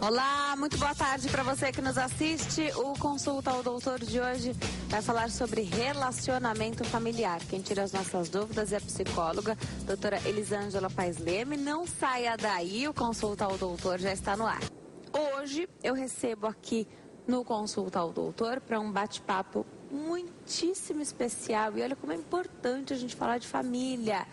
Olá, muito boa tarde para você que nos assiste. O Consulta ao Doutor de hoje vai falar sobre relacionamento familiar. Quem tira as nossas dúvidas é a psicóloga, doutora Elisângela Paes Leme. Não saia daí, o Consulta ao Doutor já está no ar. Hoje eu recebo aqui no Consulta ao Doutor para um bate-papo muitíssimo especial. E olha como é importante a gente falar de família,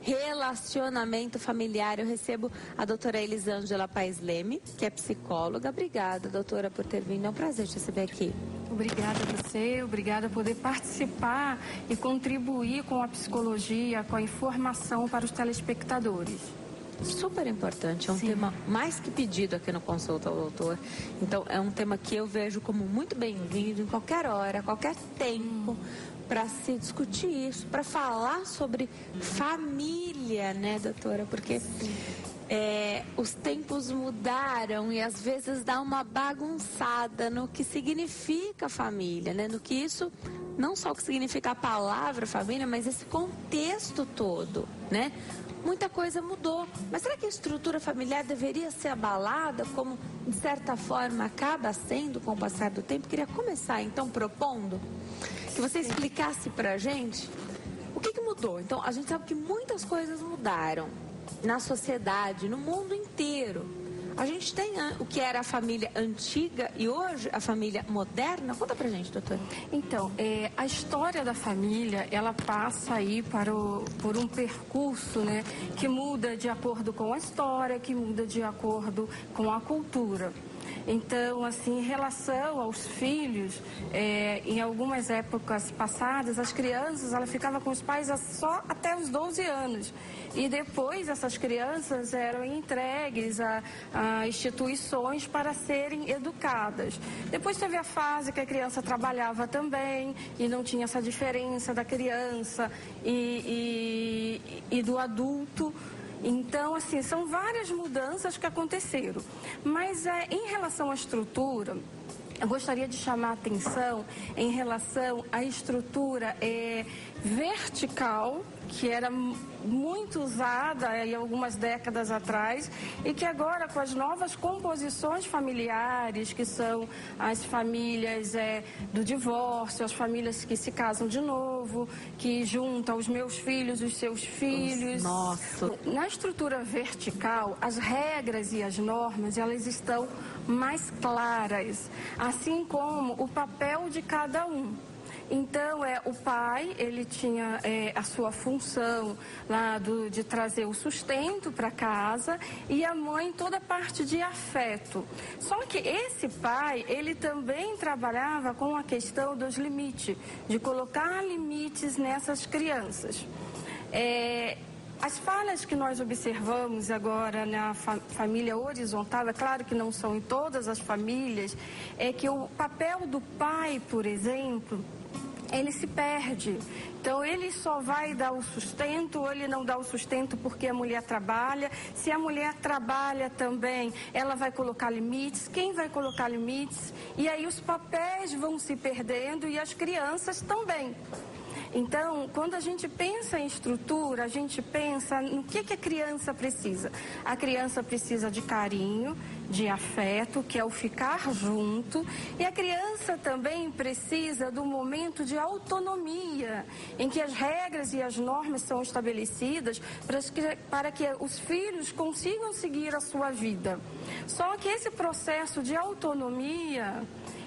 relacionamento familiar. Eu recebo a doutora Elisângela Paes Leme, que é psicóloga. Obrigada, doutora, por ter vindo. É um prazer te receber aqui. Obrigada a você, obrigada por poder participar e contribuir com a psicologia, com a informação para os telespectadores. Super importante, é um tema mais que pedido aqui no Consulta ao Doutor. Então, é um tema que eu vejo como muito bem-vindo em qualquer hora, qualquer tempo, para se discutir isso, para falar sobre família, né, doutora? Porque os tempos mudaram e às vezes dá uma bagunçada no que significa família, né? No que isso, não só o que significa a palavra família, mas esse contexto todo, né? Muita coisa mudou, mas será que a estrutura familiar deveria ser abalada, como de certa forma acaba sendo com o passar do tempo? Queria começar então propondo que você explicasse pra gente o que mudou. Então, a gente sabe que muitas coisas mudaram na sociedade, no mundo inteiro. A gente tem o que era a família antiga e hoje a família moderna. Conta pra gente, doutora. Então, a história da família, ela passa aí por um percurso, né, que muda de acordo com a história, que muda de acordo com a cultura. Então, assim, em relação aos filhos, em algumas épocas passadas, as crianças, ela ficava com os pais só até os 12 anos. E depois essas crianças eram entregues a instituições para serem educadas. Depois teve a fase que a criança trabalhava também e não tinha essa diferença da criança e do adulto. Então, assim, são várias mudanças que aconteceram. Mas em relação à estrutura, eu gostaria de chamar a atenção em relação à estrutura vertical, que era muito usada em algumas décadas atrás e que agora, com as novas composições familiares, que são as famílias do divórcio, as famílias que se casam de novo, que juntam os meus filhos, os seus filhos. Nossa. Na estrutura vertical, as regras e as normas, elas estão mais claras, assim como o papel de cada um. Então, o pai, ele tinha a sua função lá de trazer o sustento para casa e a mãe toda a parte de afeto. Só que esse pai, ele também trabalhava com a questão dos limites, de colocar limites nessas crianças. As falhas que nós observamos agora na família horizontal, é claro que não são em todas as famílias, é que o papel do pai, por exemplo, ele se perde. Então, ele só vai dar o sustento, ou ele não dá o sustento porque a mulher trabalha. Se a mulher trabalha também, ela vai colocar limites. Quem vai colocar limites? E aí os papéis vão se perdendo e as crianças também. Então, quando a gente pensa em estrutura, a gente pensa no que a criança precisa. A criança precisa de carinho, de afeto, que é o ficar junto. E a criança também precisa do momento de autonomia, em que as regras e as normas são estabelecidas para que os filhos consigam seguir a sua vida. Só que esse processo de autonomia,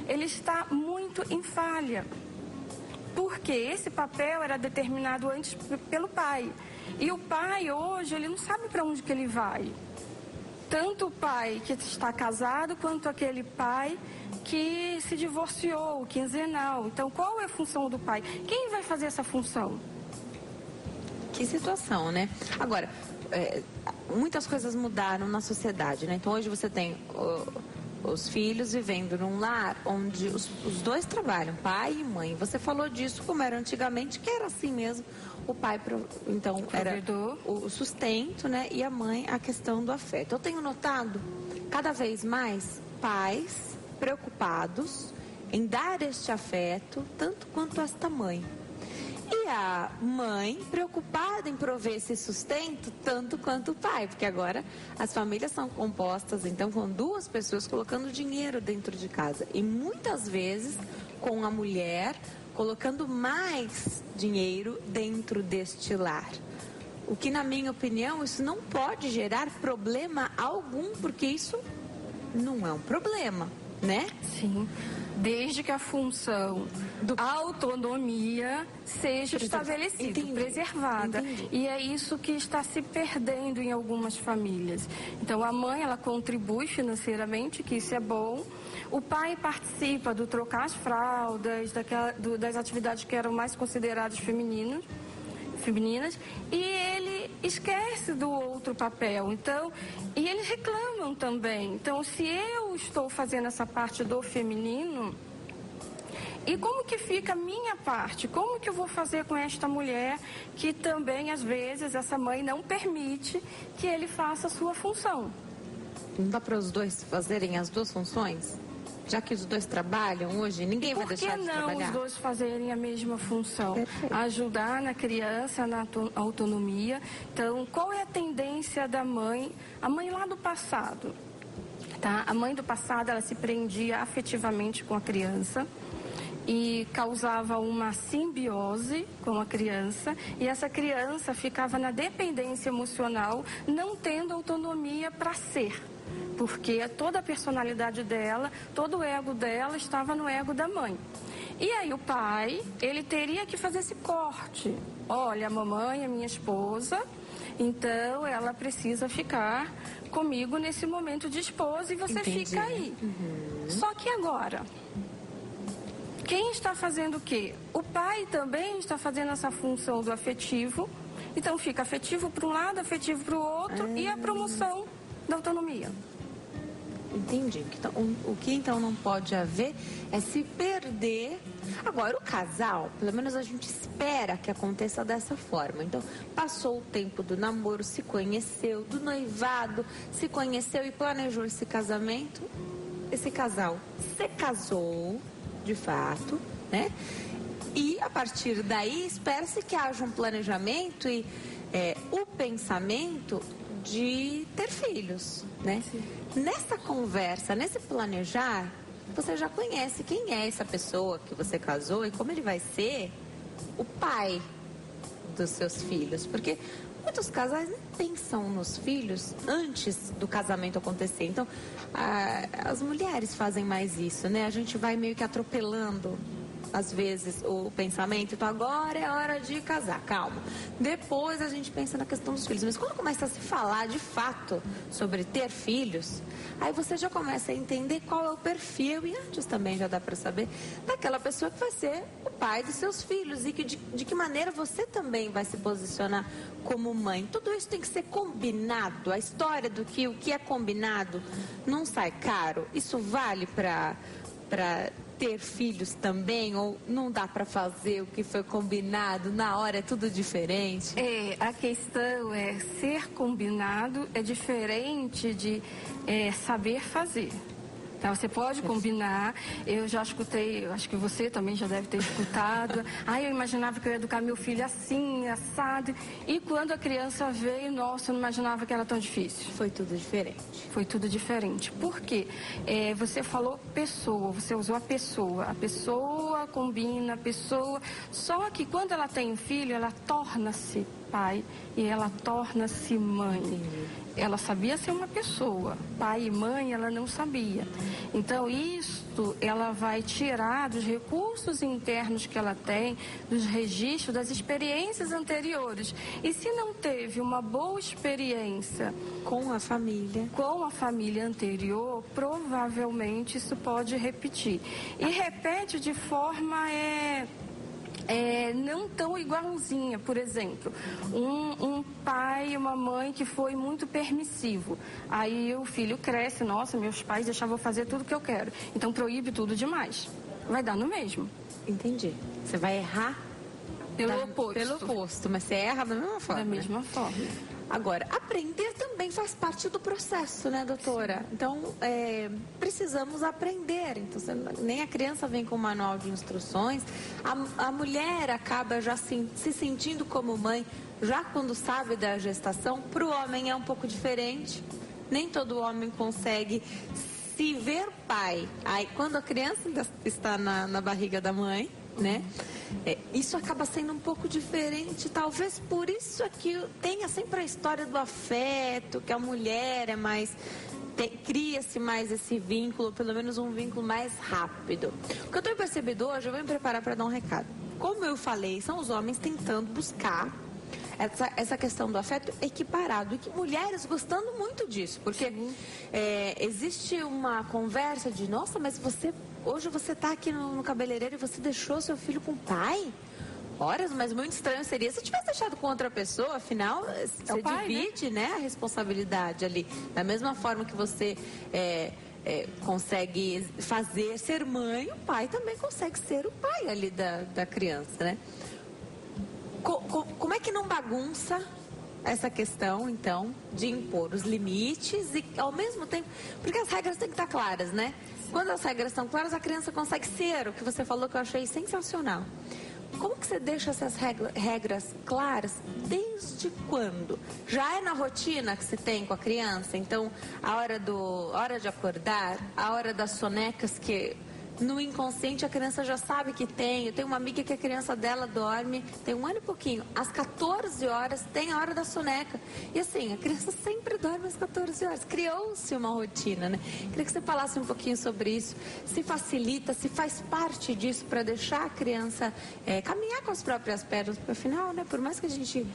ele está muito em falha. Porque esse papel era determinado antes pelo pai. E o pai hoje, ele não sabe para onde que ele vai. Tanto o pai que está casado, quanto aquele pai que se divorciou, quinzenal. Então, qual é a função do pai? Quem vai fazer essa função? Que situação, né? Agora, muitas coisas mudaram na sociedade, né? Então, hoje você tem os filhos vivendo num lar onde os dois trabalham, pai e mãe. Você falou disso como era antigamente, que era assim mesmo. O pai, então, era o sustento, né? E a mãe, a questão do afeto. Eu tenho notado cada vez mais pais preocupados em dar este afeto, tanto quanto esta mãe. E a mãe preocupada em prover esse sustento tanto quanto o pai, porque agora as famílias são compostas, então, com 2 pessoas colocando dinheiro dentro de casa. E muitas vezes com a mulher colocando mais dinheiro dentro deste lar. O que, na minha opinião, isso não pode gerar problema algum, porque isso não é um problema, né? Sim, desde que a função autonomia seja estabelecida, preservada. Entendi. E é isso que está se perdendo em algumas famílias. Então, a mãe, ela contribui financeiramente, que isso é bom. O pai participa do trocar as fraldas, das atividades que eram mais consideradas femininas, e ele esquece do outro papel. Então, e eles reclamam também. Então, se eu estou fazendo essa parte do feminino, e como que fica a minha parte? Como que eu vou fazer com esta mulher que também, às vezes, essa mãe não permite que ele faça a sua função? Não dá para os 2 fazerem as 2 funções? Já que os 2 trabalham hoje, ninguém vai deixar de trabalhar? Por que não os 2 fazerem a mesma função? Perfeito. Ajudar na criança, na autonomia. Então, qual é a tendência da mãe? A mãe lá do passado, tá? A mãe do passado, ela se prendia afetivamente com a criança e causava uma simbiose com a criança, e essa criança ficava na dependência emocional, não tendo autonomia para ser. Porque toda a personalidade dela, todo o ego dela estava no ego da mãe. E aí o pai, ele teria que fazer esse corte. Olha, a mamãe é minha esposa, então ela precisa ficar comigo nesse momento de esposa e você Entendi. Fica aí. Só que agora, quem está fazendo o quê? O pai também está fazendo essa função do afetivo. Então fica afetivo para um lado, afetivo para o outro, e a promoção da autonomia. Entendi. Então, o que então não pode haver é se perder. Agora, o casal, pelo menos a gente espera que aconteça dessa forma. Então, passou o tempo do namoro, se conheceu, do noivado, se conheceu e planejou esse casamento. Esse casal se casou, de fato, né? E a partir daí, espera-se que haja um planejamento e o pensamento de ter filhos, né? Sim. Nessa conversa, nesse planejar, você já conhece quem é essa pessoa que você casou e como ele vai ser o pai dos seus filhos. Porque muitos casais não pensam nos filhos antes do casamento acontecer. Então, as mulheres fazem mais isso, né? A gente vai meio que atropelando às vezes o pensamento. Então agora é hora de casar, calma. Depois a gente pensa na questão dos filhos. Mas quando começa a se falar de fato sobre ter filhos, aí você já começa a entender qual é o perfil, e antes também já dá para saber, daquela pessoa que vai ser o pai dos seus filhos e que de que maneira você também vai se posicionar como mãe. Tudo isso tem que ser combinado. A história do que o que é combinado não sai caro. Isso vale para ter filhos também, ou não dá para fazer o que foi combinado, na hora é tudo diferente? A questão é ser combinado é diferente de saber fazer. Tá, você pode combinar, eu já escutei, acho que você também já deve ter escutado. Eu imaginava que eu ia educar meu filho assim, assado. E quando a criança veio, nossa, eu não imaginava que era tão difícil. Foi tudo diferente. Foi tudo diferente. Por quê? Você falou pessoa, você usou a pessoa combina, a pessoa. Só que quando ela tem um filho, ela torna-se pai e ela torna-se mãe. Entendi. Ela sabia ser uma pessoa, pai e mãe ela não sabia. Então isto ela vai tirar dos recursos internos que ela tem, dos registros, das experiências anteriores. E se não teve uma boa experiência com a família anterior, provavelmente isso pode repetir. E repete de forma não tão igualzinha. Por exemplo, um pai e uma mãe que foi muito permissivo. Aí o filho cresce, nossa, meus pais deixavam eu fazer tudo que eu quero. Então proíbe tudo demais. Vai dar no mesmo. Entendi. Você vai errar pelo oposto. Pelo oposto, mas você erra da mesma forma. Da mesma forma. Agora, aprender também faz parte do processo, né, doutora? Então, precisamos aprender. Então, nem a criança vem com um manual de instruções. A mulher acaba já se sentindo como mãe, já quando sabe da gestação. Para o homem é um pouco diferente. Nem todo homem consegue se ver pai. Aí, quando a criança ainda está na barriga da mãe, né? Isso acaba sendo um pouco diferente. Talvez por isso aqui tenha sempre a história do afeto, que a mulher é mais... cria-se mais esse vínculo, pelo menos um vínculo mais rápido. O que eu tenho percebido hoje, eu vou me preparar para dar um recado. Como eu falei, são os homens tentando buscar essa questão do afeto equiparado, e que mulheres gostando muito disso, porque existe uma conversa de, nossa, mas hoje você está aqui no cabeleireiro e você deixou seu filho com o pai? Horas, mas muito estranho seria se eu tivesse deixado com outra pessoa. Afinal, você divide, né, a responsabilidade ali, da mesma forma que você consegue ser mãe, o pai também consegue ser o pai ali da criança, né? Como é que não bagunça essa questão, então, de impor os limites e, ao mesmo tempo... Porque as regras têm que estar claras, né? Quando as regras estão claras, a criança consegue ser o que você falou, que eu achei sensacional. Como que você deixa essas regras claras? Desde quando? Já é na rotina que você tem com a criança? Então, a hora de acordar, a hora das sonecas, que... No inconsciente a criança já sabe que tem. Eu tenho uma amiga que a criança dela dorme, tem 1 ano e pouquinho, às 14 horas tem a hora da soneca. E assim, a criança sempre dorme às 14 horas. Criou-se uma rotina, né? Queria que você falasse um pouquinho sobre isso. Se facilita, se faz parte disso para deixar a criança caminhar com as próprias pernas. Porque afinal, né, por mais que a gente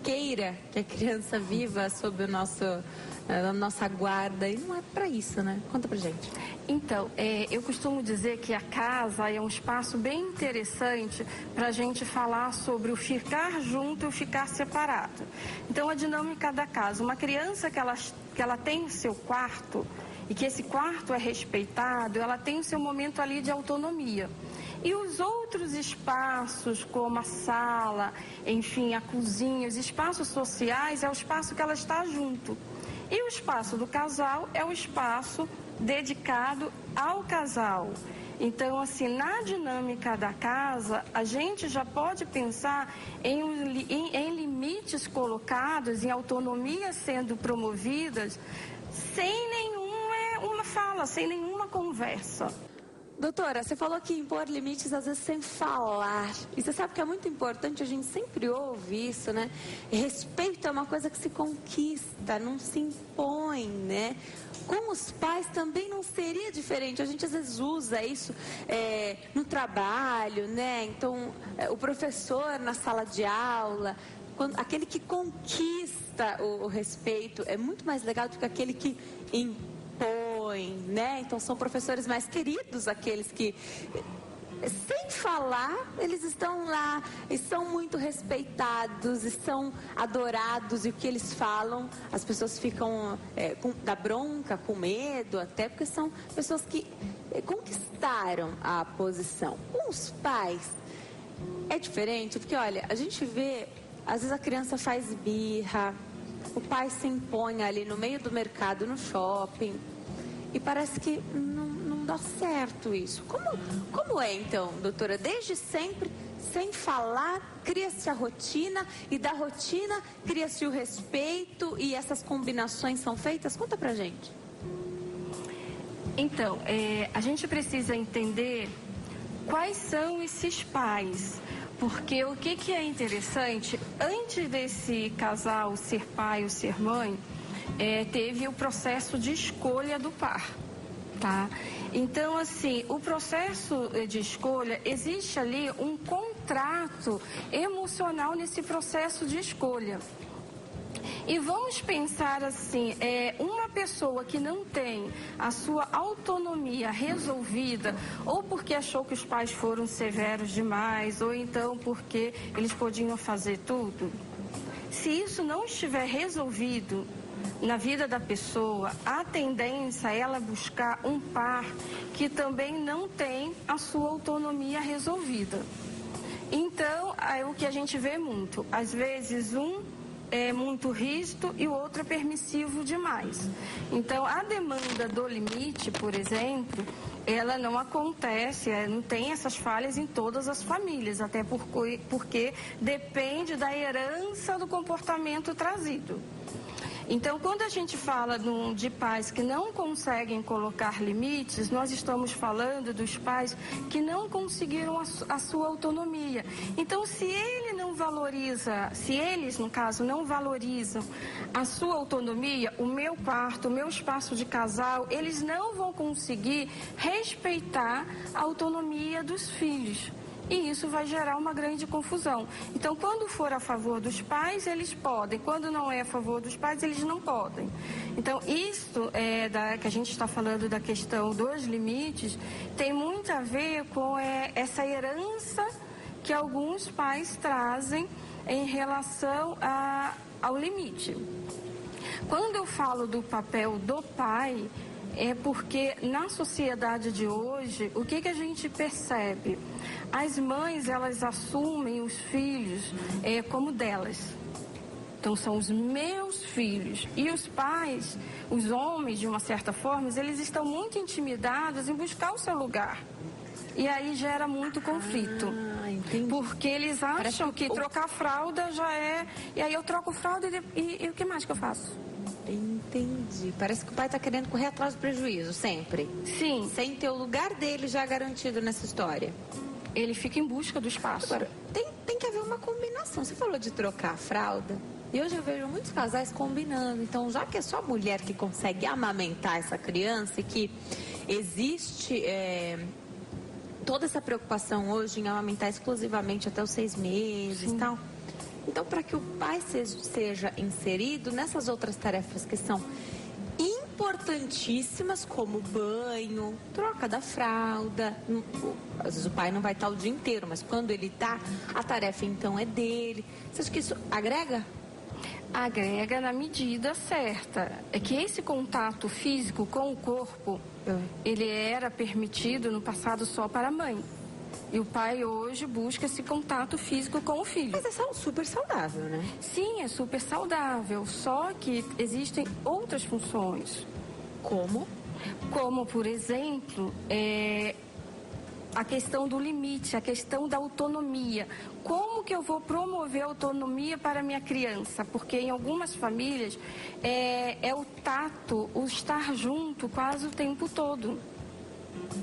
queira que a criança viva sob a nossa guarda, e não é para isso, né? Conta pra gente. Então, eu costumo dizer que a casa é um espaço bem interessante para a gente falar sobre o ficar junto e o ficar separado. Então, a dinâmica da casa. Uma criança que ela tem o seu quarto e que esse quarto é respeitado, ela tem o seu momento ali de autonomia. E os outros espaços, como a sala, enfim, a cozinha, os espaços sociais, é o espaço que ela está junto. E o espaço do casal é o espaço dedicado ao casal. Então, assim, na dinâmica da casa, a gente já pode pensar em limites colocados, em autonomia sendo promovidas, sem nenhuma fala, sem nenhuma conversa. Doutora, você falou que impor limites às vezes sem falar. E você sabe que é muito importante, a gente sempre ouve isso, né? Respeito é uma coisa que se conquista, não se impõe, né? Com os pais também não seria diferente. A gente às vezes usa isso no trabalho, né? Então, o professor na sala de aula, aquele que conquista o respeito é muito mais legal do que aquele que impõe, né? Então são professores mais queridos, aqueles que, sem falar, eles estão lá e são muito respeitados e são adorados, e o que eles falam, as pessoas ficam da bronca, com medo, até porque são pessoas que conquistaram a posição. Com os pais é diferente, porque olha, a gente vê, às vezes a criança faz birra, o pai se impõe ali no meio do mercado, no shopping, e parece que não dá certo isso. Como é então, doutora? Desde sempre, sem falar, cria-se a rotina, e da rotina cria-se o respeito, e essas combinações são feitas? Conta pra gente. Então, a gente precisa entender quais são esses pais. Porque o que é interessante, antes desse casal ser pai ou ser mãe, teve o processo de escolha do par, tá? Então, assim, o processo de escolha, existe ali um contrato emocional nesse processo de escolha. E vamos pensar assim, uma pessoa que não tem a sua autonomia resolvida, ou porque achou que os pais foram severos demais, ou então porque eles podiam fazer tudo, se isso não estiver resolvido na vida da pessoa, a tendência é ela buscar um par que também não tem a sua autonomia resolvida. Então, é o que a gente vê muito. Às vezes, um é muito rígido e o outro é permissivo demais. Então, a demanda do limite, por exemplo, ela não acontece, não tem essas falhas em todas as famílias, até porque depende da herança do comportamento trazido. Então, quando a gente fala de pais que não conseguem colocar limites, nós estamos falando dos pais que não conseguiram a sua autonomia. Então, se eles, no caso, não valorizam a sua autonomia, o meu quarto, o meu espaço de casal, eles não vão conseguir respeitar a autonomia dos filhos. E isso vai gerar uma grande confusão. Então, quando for a favor dos pais, eles podem. Quando não é a favor dos pais, eles não podem. Então, isso que a gente está falando da questão dos limites, tem muito a ver com essa herança que alguns pais trazem em relação ao limite. Quando eu falo do papel do pai, é porque na sociedade de hoje, o que a gente percebe? As mães, elas assumem os filhos como delas. Então, são os meus filhos. E os pais, os homens, de uma certa forma, eles estão muito intimidados em buscar o seu lugar. E aí gera muito conflito. Porque eles acham que trocar fralda já é... E aí eu troco fralda e o que mais que eu faço? Entendi. Parece que o pai está querendo correr atrás do prejuízo, sempre. Sim. Sem ter o lugar dele já garantido nessa história. Ele fica em busca do espaço. Agora, tem que haver uma combinação. Você falou de trocar a fralda. E hoje eu vejo muitos casais combinando. Então, já que é só a mulher que consegue amamentar essa criança e que existe toda essa preocupação hoje em amamentar exclusivamente até os 6 meses e tal... Então, para que o pai seja inserido nessas outras tarefas que são importantíssimas, como banho, troca da fralda. Às vezes o pai não vai estar o dia inteiro, mas quando ele está, a tarefa então é dele. Você acha que isso agrega? Agrega na medida certa. É que esse contato físico com o corpo, ele era permitido no passado só para a mãe. E o pai hoje busca esse contato físico com o filho. Mas é super saudável, né? Sim, é super saudável. Só que existem outras funções. Como? Como, por exemplo, a questão do limite, a questão da autonomia. Como que eu vou promover a autonomia para a minha criança? Porque em algumas famílias é o tato, o estar junto quase o tempo todo.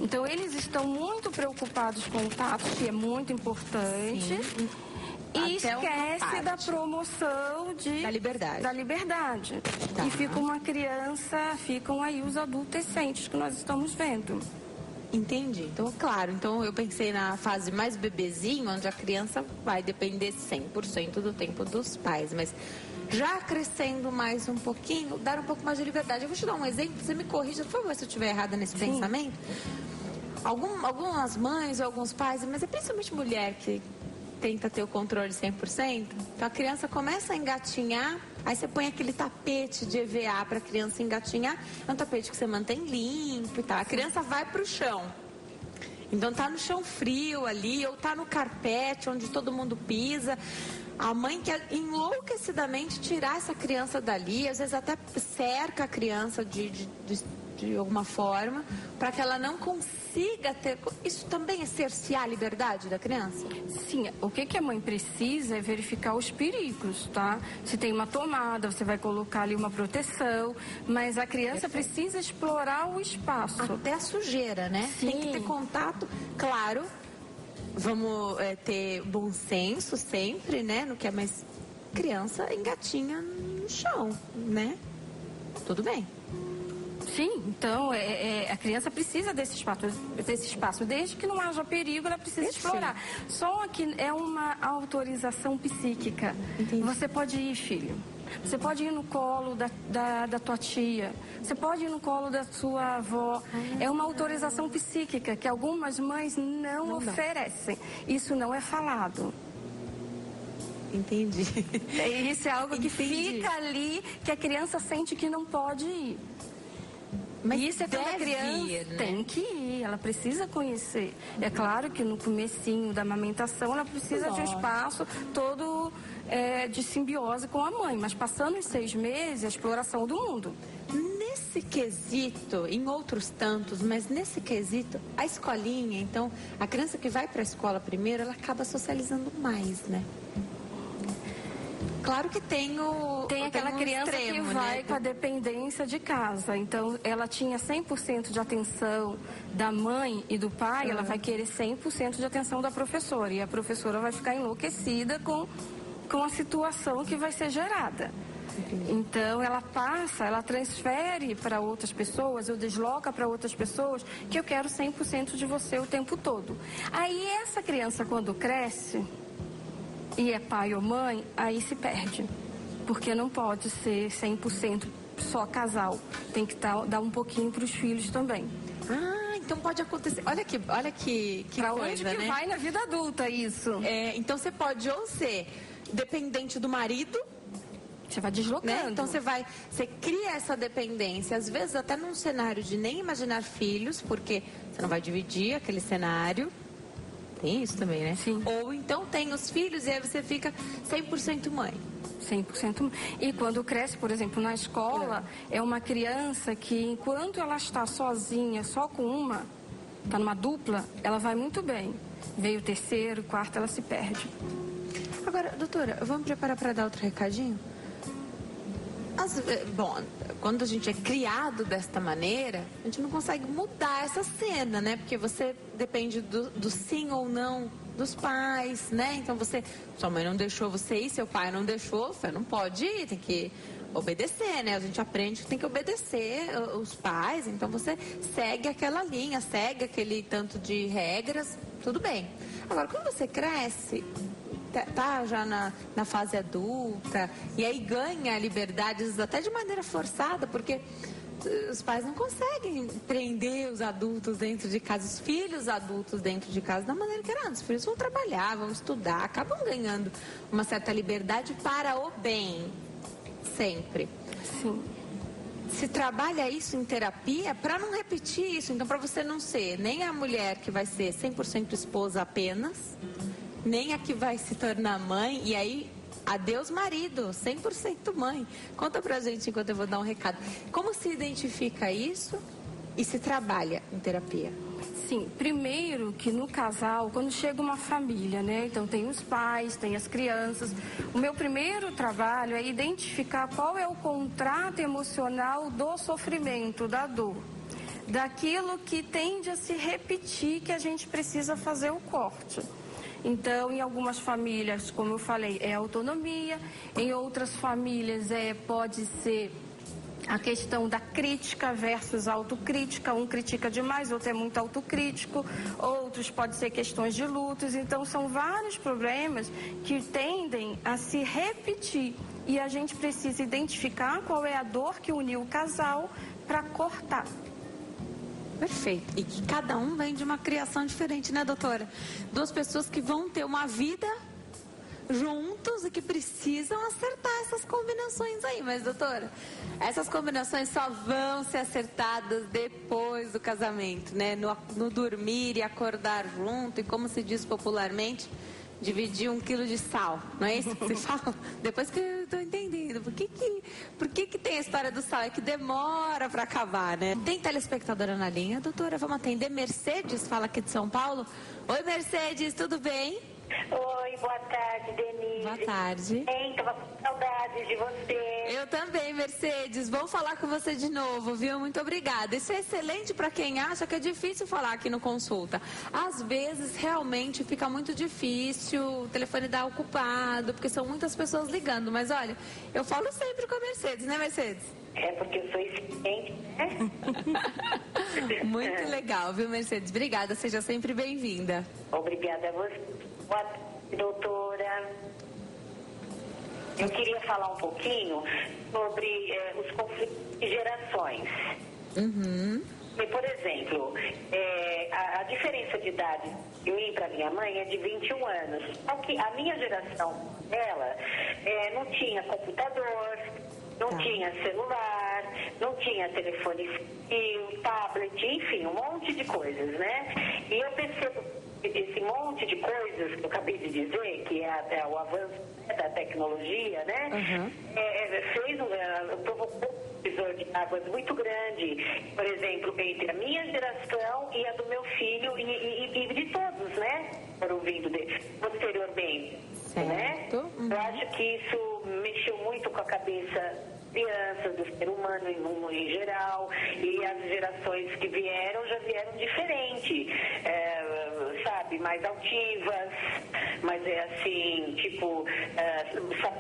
Então, eles estão muito preocupados com o tato, que é muito importante. Sim. E esquece da promoção da liberdade. Tá. E fica uma criança, ficam aí os adolescentes que nós estamos vendo. Entendi. Então, claro, eu pensei na fase mais bebezinho, onde a criança vai depender 100% do tempo dos pais, mas já crescendo mais um pouquinho, dar um pouco mais de liberdade. Eu vou te dar um exemplo, você me corrija, por favor, se eu estiver errada nesse pensamento. Algumas mães ou alguns pais, mas é principalmente mulher que tenta ter o controle 100%. Então a criança começa a engatinhar, aí você põe aquele tapete de EVA para a criança engatinhar, é um tapete que você mantém limpo e tal. A criança vai para o chão. Então tá no chão frio ali, ou tá no carpete onde todo mundo pisa. A mãe quer enlouquecidamente tirar essa criança dali, às vezes até cerca a criança de alguma forma, para que ela não consiga ter... Isso também é cercear a liberdade da criança? Sim, o que a mãe precisa é verificar os perigos, tá? Se tem uma tomada, você vai colocar ali uma proteção, mas a criança precisa explorar o espaço. Até a sujeira, né? Sim. Tem que ter contato, claro. Vamos ter bom senso sempre, né? No que é mais criança engatinha no chão, né? Tudo bem. Sim, então a criança precisa desse espaço. Desde que não haja perigo, ela precisa explorar. Só que é uma autorização psíquica. Entendi. Você pode ir, filho. Você pode ir no colo da tua tia. Você pode ir no colo da sua avó. É uma autorização psíquica que algumas mães não oferecem. Isso não é falado. Entendi. Isso é algo que fica ali, que a criança sente que não pode ir. Mas isso é quando a criança ir, né? Tem que ir, ela precisa conhecer. É claro que no comecinho da amamentação ela precisa de um espaço todo de simbiose com a mãe, mas passando os 6 meses, a exploração do mundo. Nesse quesito, em outros tantos, mas nesse quesito, a escolinha, então, a criança que vai para a escola primeiro, ela acaba socializando mais, né? Claro que tem aquela criança extremo, que vai, né? com a dependência de casa. Então, ela tinha 100% de atenção da mãe e do pai, ela vai querer 100% de atenção da professora. E a professora vai ficar enlouquecida com a situação que vai ser gerada. Então, ela transfere para outras pessoas, ou desloca para outras pessoas, que eu quero 100% de você o tempo todo. Aí, essa criança, quando cresce, e é pai ou mãe, aí se perde. Porque não pode ser 100% só casal. Tem que dar um pouquinho para os filhos também. Ah, então pode acontecer. Olha que pra coisa, onde que né? vai na vida adulta isso? Então você pode ou ser dependente do marido, você vai deslocando. né? Então você cria essa dependência, às vezes até num cenário de nem imaginar filhos, porque você não vai dividir aquele cenário. Tem isso também, né? Sim. Ou então tem os filhos e aí você fica 100% mãe. 100%. E quando cresce, por exemplo, na escola, é uma criança que, enquanto ela está sozinha, só com está numa dupla, ela vai muito bem. Veio o terceiro, quarto, ela se perde. Agora, doutora, vamos preparar para dar outro recadinho? Bom, quando a gente é criado desta maneira, a gente não consegue mudar essa cena, né? Porque você depende do sim ou não dos pais, né? Então sua mãe não deixou você ir, seu pai não deixou, você não pode ir, tem que obedecer, né? A gente aprende que tem que obedecer os pais, então você segue aquela linha, segue aquele tanto de regras, tudo bem. Agora, quando você cresce, tá já na fase adulta, e aí ganha liberdades até de maneira forçada, porque os pais não conseguem prender os adultos dentro de casa, os filhos adultos dentro de casa da maneira que era antes. Os filhos vão trabalhar, vão estudar, acabam ganhando uma certa liberdade para o bem, sempre. Sim. Se trabalha isso em terapia para não repetir isso, então para você não ser nem a mulher que vai ser 100% esposa apenas, nem a que vai se tornar mãe, e aí, adeus marido, 100% mãe. Conta pra gente enquanto eu vou dar um recado. Como se identifica isso e se trabalha em terapia? Sim, primeiro que no casal, quando chega uma família, né? Então tem os pais, tem as crianças. O meu primeiro trabalho é identificar qual é o contrato emocional do sofrimento, da dor. Daquilo que tende a se repetir, que a gente precisa fazer o corte. Então, em algumas famílias, como eu falei, é autonomia. Em outras famílias, pode ser a questão da crítica versus autocrítica. Um critica demais, outro é muito autocrítico. Outros pode ser questões de lutos. Então, são vários problemas que tendem a se repetir. E a gente precisa identificar qual é a dor que uniu o casal para cortar. Perfeito. E que cada um vem de uma criação diferente, né, doutora? Duas pessoas que vão ter uma vida juntos e que precisam acertar essas combinações aí. Mas, doutora, essas combinações só vão ser acertadas depois do casamento, né? No dormir e acordar junto, e como se diz popularmente, dividir 1 quilo de sal, não é isso que você fala? Depois que eu estou entendendo, por que tem a história do sal? É que demora para acabar, né? Tem telespectadora na linha, doutora, vamos atender. Mercedes, fala aqui de São Paulo. Oi, Mercedes, tudo bem? Oi, boa tarde, Denise. Boa tarde. Bem, tava com saudades de você. Eu também, Mercedes. Vou falar com você de novo, viu? Muito obrigada. Isso é excelente para quem acha que é difícil falar aqui no Consulta. Às vezes, realmente, fica muito difícil, o telefone dá ocupado, porque são muitas pessoas ligando. Mas, olha, eu falo sempre com a Mercedes, né, Mercedes? É porque eu sou experiente, né? Muito legal, viu, Mercedes? Obrigada, seja sempre bem-vinda. Obrigada a você. Boa tarde, doutora. Eu queria falar um pouquinho sobre os conflitos de gerações. Uhum. E, por exemplo, a diferença de idade de mim para minha mãe é de 21 anos. Só que a minha geração dela não tinha computador, não tinha celular, não tinha telefone fixo, tablet, enfim, um monte de coisas, né? E eu percebo esse monte de coisas que eu acabei de dizer, que é o avanço da tecnologia, né? Provocou um divisor de águas muito grande, por exemplo, entre a minha geração e a do meu filho e de todos, né? Foram vindo posteriormente, né? Eu acho que isso mexeu muito com a cabeça crianças, do ser humano em geral, e as gerações que vieram já vieram diferente, sabe, mais altivas, mas assim, tipo,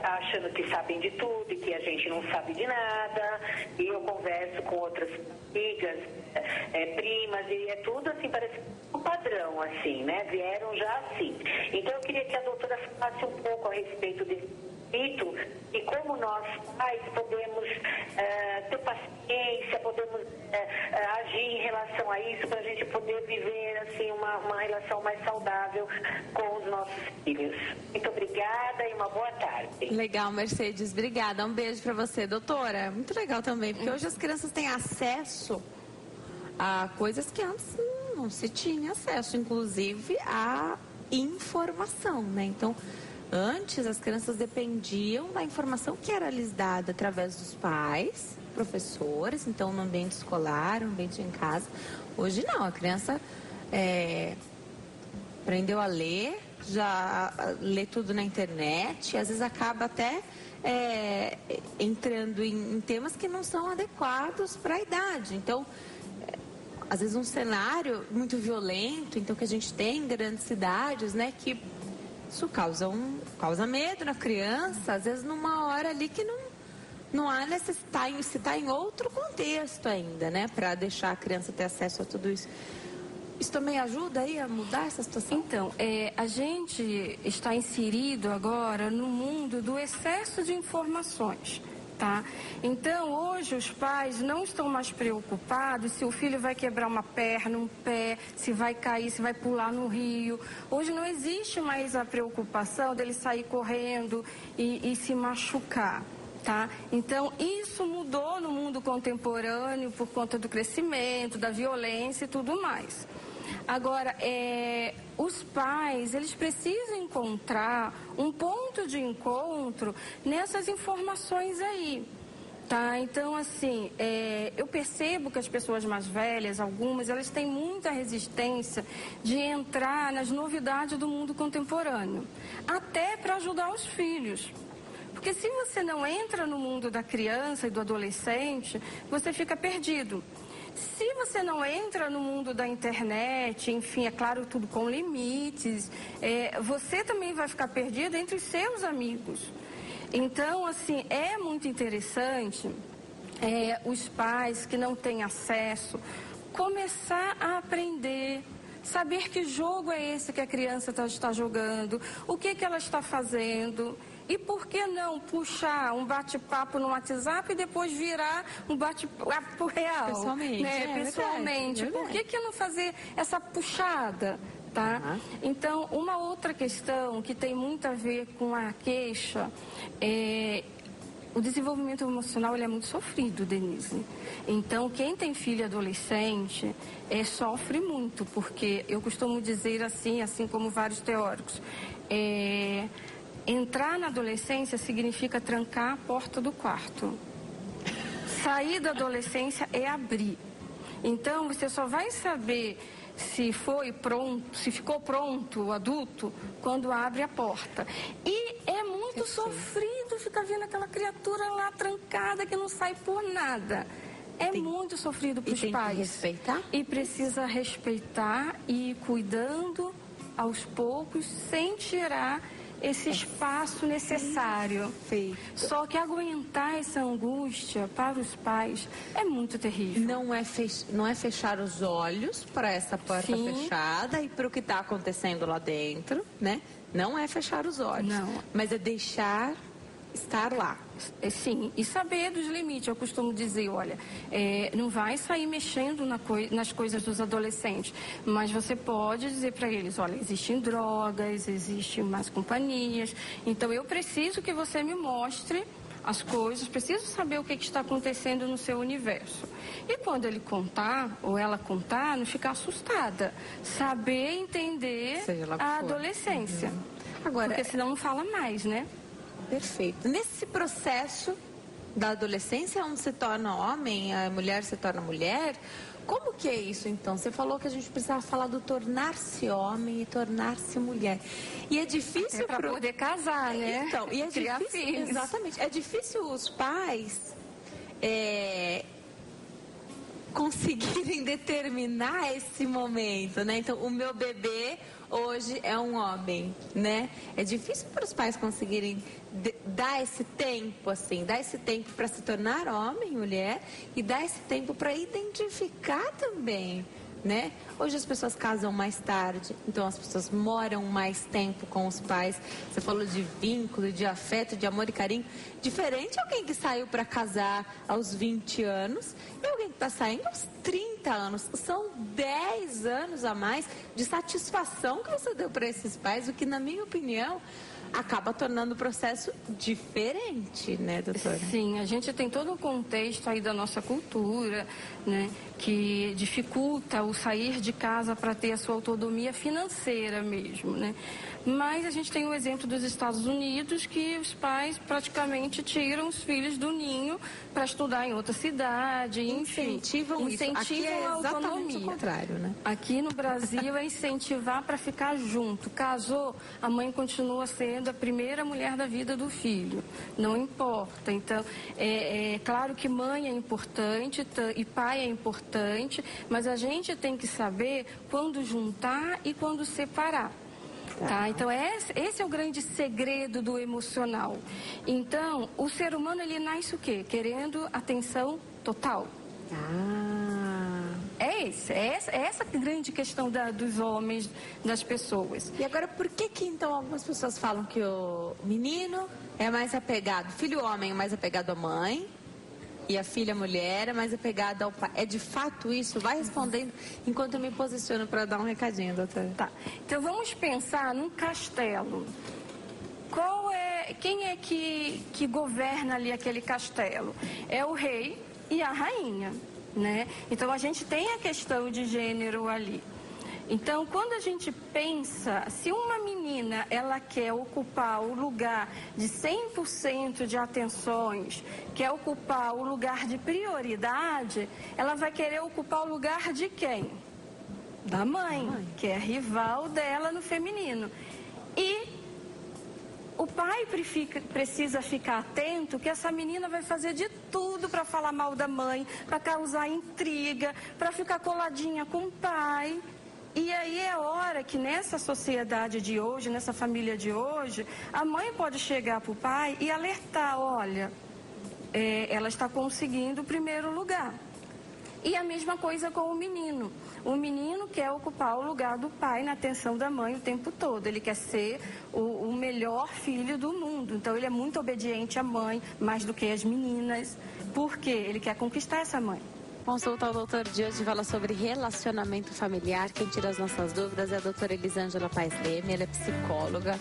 achando que sabem de tudo e que a gente não sabe de nada, e eu converso com outras amigas, primas, e é tudo assim, parece um padrão, assim, né, vieram já assim. Então eu queria que a doutora falasse um pouco a respeito desse e como nós pais podemos ter paciência, podemos agir em relação a isso para a gente poder viver assim uma relação mais saudável com os nossos filhos. Muito obrigada e uma boa tarde. Legal, Mercedes, obrigada. Um beijo para você, doutora. Muito legal também, porque hoje as crianças têm acesso a coisas que antes não se tinha acesso, inclusive a informação, né? Então, antes, as crianças dependiam da informação que era lhes dada através dos pais, professores, então no ambiente escolar, no ambiente em casa. Hoje não, a criança aprendeu a ler, já lê tudo na internet, às vezes acaba até entrando em temas que não são adequados para a idade. Então, às vezes um cenário muito violento, então que a gente tem em grandes cidades, né, que isso causa medo na criança, às vezes numa hora ali que não há necessidade, se está em outro contexto ainda, né, para deixar a criança ter acesso a tudo isso. Isso também ajuda aí a mudar essa situação? Então, a gente está inserido agora no mundo do excesso de informações. Tá? Então, hoje os pais não estão mais preocupados se o filho vai quebrar uma perna, um pé, se vai cair, se vai pular no rio. Hoje não existe mais a preocupação dele sair correndo e se machucar. Tá? Então, isso mudou no mundo contemporâneo por conta do crescimento, da violência e tudo mais. Agora, os pais, eles precisam encontrar um ponto de encontro nessas informações aí, tá? Então, assim, eu percebo que as pessoas mais velhas, algumas, elas têm muita resistência de entrar nas novidades do mundo contemporâneo, até para ajudar os filhos. Porque se você não entra no mundo da criança e do adolescente, você fica perdido. Se você não entra no mundo da internet, enfim, é claro, tudo com limites, você também vai ficar perdido entre os seus amigos. Então, assim, é muito interessante os pais que não têm acesso começar a aprender, saber que jogo é esse que a criança está jogando, o que ela está fazendo. E por que não puxar um bate-papo no WhatsApp e depois virar um bate-papo real? Pessoalmente. Né? Pessoalmente. Verdade. Por que não fazer essa puxada? Tá? Uhum. Então, uma outra questão que tem muito a ver com a queixa o desenvolvimento emocional ele é muito sofrido, Denise. Então, quem tem filho adolescente sofre muito, porque eu costumo dizer assim como vários teóricos, entrar na adolescência significa trancar a porta do quarto. Sair da adolescência é abrir. Então, você só vai saber se ficou pronto o adulto, quando abre a porta. E é muito sofrido ficar vendo aquela criatura lá trancada que não sai por nada. Muito sofrido para os pais. Que respeitar? E precisa respeitar e ir cuidando aos poucos, sem tirar esse espaço necessário. Feito. Só que aguentar essa angústia para os pais é muito terrível. Não é fechar os olhos para essa porta fechada e para o que está acontecendo lá dentro, né? Não é fechar os olhos, mas é deixar estar lá. Sim, e saber dos limites. Eu costumo dizer, olha, não vai sair mexendo nas coisas dos adolescentes, mas você pode dizer para eles, olha, existem drogas, existem más companhias, então eu preciso que você me mostre as coisas, preciso saber o que está acontecendo no seu universo. E quando ele contar, ou ela contar, não ficar assustada. Saber entender a adolescência. Agora, porque senão não fala mais, né? Perfeito. Nesse processo da adolescência, onde se torna homem, a mulher se torna mulher, como que é isso, então? Você falou que a gente precisava falar do tornar-se homem e tornar-se mulher. E é difícil para poder casar, né? Então, e é criar difícil, filhos. Exatamente. É difícil os pais conseguirem determinar esse momento, né? Então, o meu bebê hoje é um homem, né? É difícil para os pais conseguirem dar esse tempo, assim, dar esse tempo para se tornar homem, mulher, e dar esse tempo para identificar também, né? Hoje as pessoas casam mais tarde, então as pessoas moram mais tempo com os pais. Você falou de vínculo, de afeto, de amor e carinho. Diferente alguém que saiu para casar aos 20 anos e alguém que está saindo aos 30 anos. São 10 anos a mais de satisfação que você deu para esses pais, o que, na minha opinião, acaba tornando o processo diferente, né, doutora? Sim, a gente tem todo um contexto aí da nossa cultura, né, que dificulta o sair de casa para ter a sua autonomia financeira mesmo, né? Mas a gente tem o exemplo dos Estados Unidos, que os pais praticamente tiram os filhos do ninho para estudar em outra cidade, enfim. Incentivam Aqui é a autonomia. exatamente o contrário, né? Aqui no Brasil é incentivar para ficar junto. Casou, a mãe continua sendo a primeira mulher da vida do filho. Não importa. Então, é claro que mãe é importante e pai é importante, mas a gente tem que saber quando juntar e quando separar. Tá? Então, esse é o grande segredo do emocional. Então, o ser humano, ele nasce o quê? Querendo atenção total. É essa grande questão dos homens, das pessoas. E agora, por que então algumas pessoas falam que o menino é mais apegado, filho homem é mais apegado à mãe, e a filha mulher é mais apegada ao pai? É de fato isso? Vai respondendo enquanto eu me posiciono para dar um recadinho, doutora. Tá. Então vamos pensar num castelo. Quem é que governa ali aquele castelo? É o rei e a rainha, né? Então a gente tem a questão de gênero ali. Então, quando a gente pensa, se uma menina, ela quer ocupar o lugar de 100% de atenções, quer ocupar o lugar de prioridade, ela vai querer ocupar o lugar de quem? Da mãe, que é a rival dela no feminino. E o pai precisa ficar atento que essa menina vai fazer de tudo para falar mal da mãe, para causar intriga, para ficar coladinha com o pai. E aí é hora que nessa sociedade de hoje, nessa família de hoje, a mãe pode chegar para o pai e alertar, olha, ela está conseguindo o primeiro lugar. E a mesma coisa com o menino. O menino quer ocupar o lugar do pai na atenção da mãe o tempo todo. Ele quer ser o melhor filho do mundo. Então ele é muito obediente à mãe, mais do que as meninas. Por quê? Ele quer conquistar essa mãe. Consulta ao doutor de hoje fala sobre relacionamento familiar. Quem tira as nossas dúvidas é a doutora Elisângela Paes Leme, ela é psicóloga.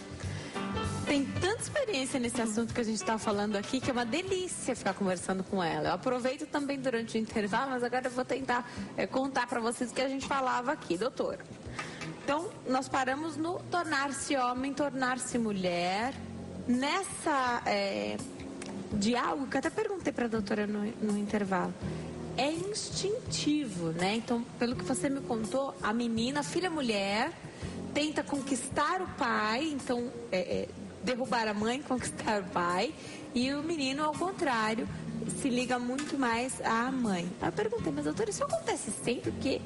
Tem tanta experiência nesse assunto que a gente está falando aqui que é uma delícia ficar conversando com ela. Eu aproveito também durante o intervalo, mas agora eu vou tentar contar para vocês o que a gente falava aqui, doutora. Então, nós paramos no tornar-se homem, tornar-se mulher. Nessa de algo que eu até perguntei para a doutora no intervalo. É instintivo, né? Então, pelo que você me contou, a menina, a filha mulher, tenta conquistar o pai, então, derrubar a mãe, conquistar o pai, e o menino, ao contrário, se liga muito mais à mãe. Aí eu perguntei, mas doutora, isso acontece sempre? Porque